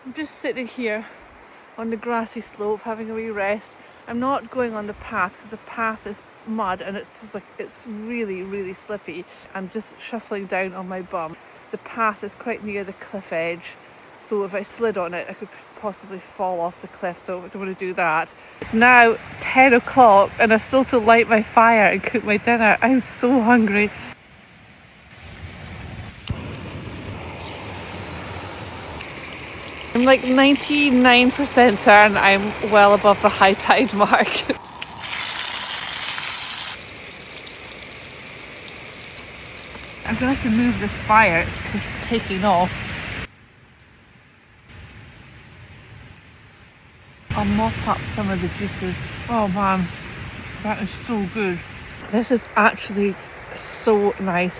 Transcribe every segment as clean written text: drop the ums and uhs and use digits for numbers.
I'm just sitting here on the grassy slope having a wee rest. I'm not going on the path because the path is mud and it's just like, it's really, really slippy. I'm just shuffling down on my bum. The path is quite near the cliff edge, so if I slid on it I could possibly fall off the cliff, so I don't want to do that. It's now 10 o'clock and I still to light my fire and cook my dinner. I'm so hungry. I'm like 99% certain I'm well above the high tide mark. I'm gonna have to move this fire, it's taking off. I'll mop up some of the juices. Oh man, that is so good. This is actually so nice.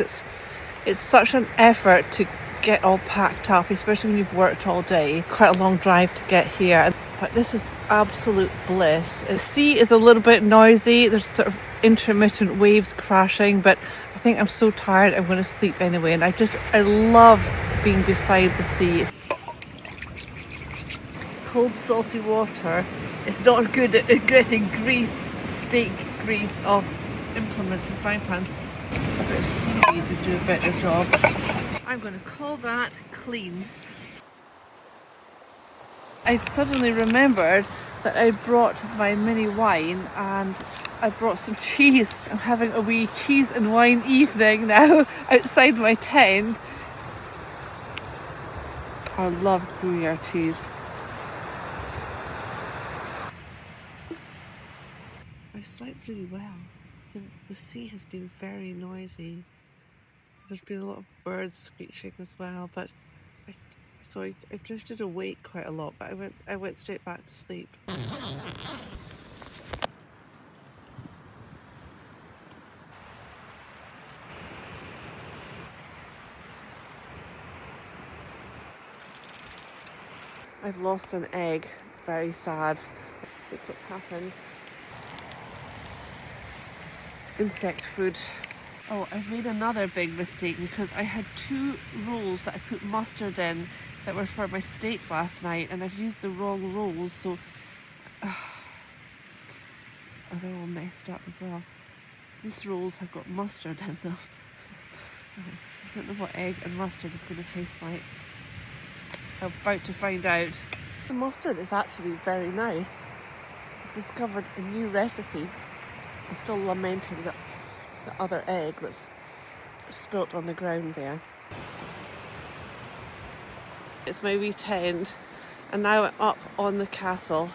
It's such an effort to get all packed up, especially when you've worked all day. Quite a long drive to get here, but this is absolute bliss. The sea is a little bit noisy, there's sort of intermittent waves crashing, but I think I'm so tired I'm going to sleep anyway, and I love being beside the sea. Cold salty water is not good at getting steak grease off implements and frying pans. A bit of seaweed would do a better job. I'm going to call that clean. I suddenly remembered that I brought my mini wine and I brought some cheese. I'm having a wee cheese and wine evening now outside my tent. I love Gruyere cheese. I slept really well. The sea has been very noisy. There's been a lot of birds screeching as well, but I drifted awake quite a lot, but I went straight back to sleep. I've lost an egg. Very sad. Look what's happened. Insect food. Oh, I've made another big mistake because I had 2 rolls that I put mustard in that were for my steak last night, and I've used the wrong rolls, so they're all messed up as well. These rolls have got mustard in them. I don't know what egg and mustard is going to taste like. I'm about to find out. The mustard is actually very nice. I've discovered a new recipe. I'm still lamenting the other egg that's spilt on the ground there. It's my wee tent, and now I'm up on the castle.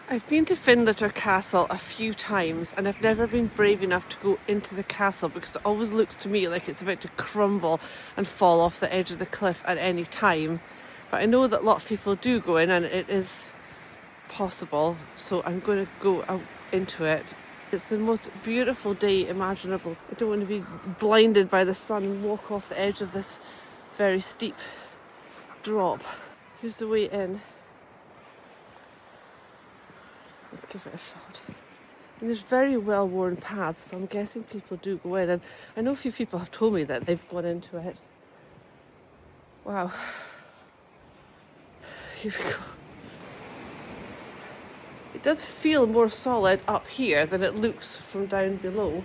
I've been to Findlater Castle a few times and I've never been brave enough to go into the castle because it always looks to me like it's about to crumble and fall off the edge of the cliff at any time. But I know that a lot of people do go in and it is possible, so I'm going to go out into it. It's the most beautiful day imaginable. I don't want to be blinded by the sun and walk off the edge of this very steep drop. Here's the way in. Let's give it a shot. And there's very well worn paths, so I'm guessing people do go in, and I know a few people have told me that they've gone into it. Wow. Here we go. It does feel more solid up here than it looks from down below.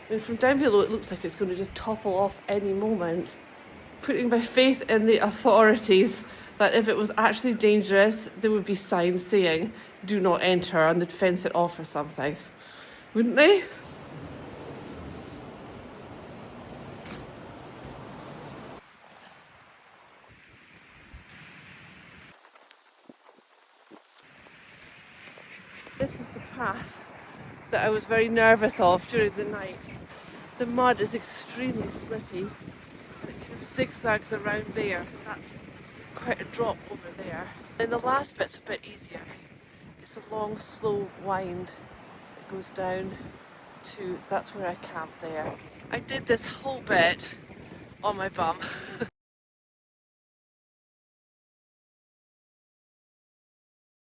I mean, from down below it looks like it's going to just topple off any moment. Putting my faith in the authorities that if it was actually dangerous, there would be signs saying, "Do not enter," and they'd fence it off or something. Wouldn't they? This is the path that I was very nervous of during the night. The mud is extremely slippy. It kind of zigzags around there. That's quite a drop over there. And the last bit's a bit easier. It's the long, slow wind that goes down to, that's where I camped there. I did this whole bit on my bum.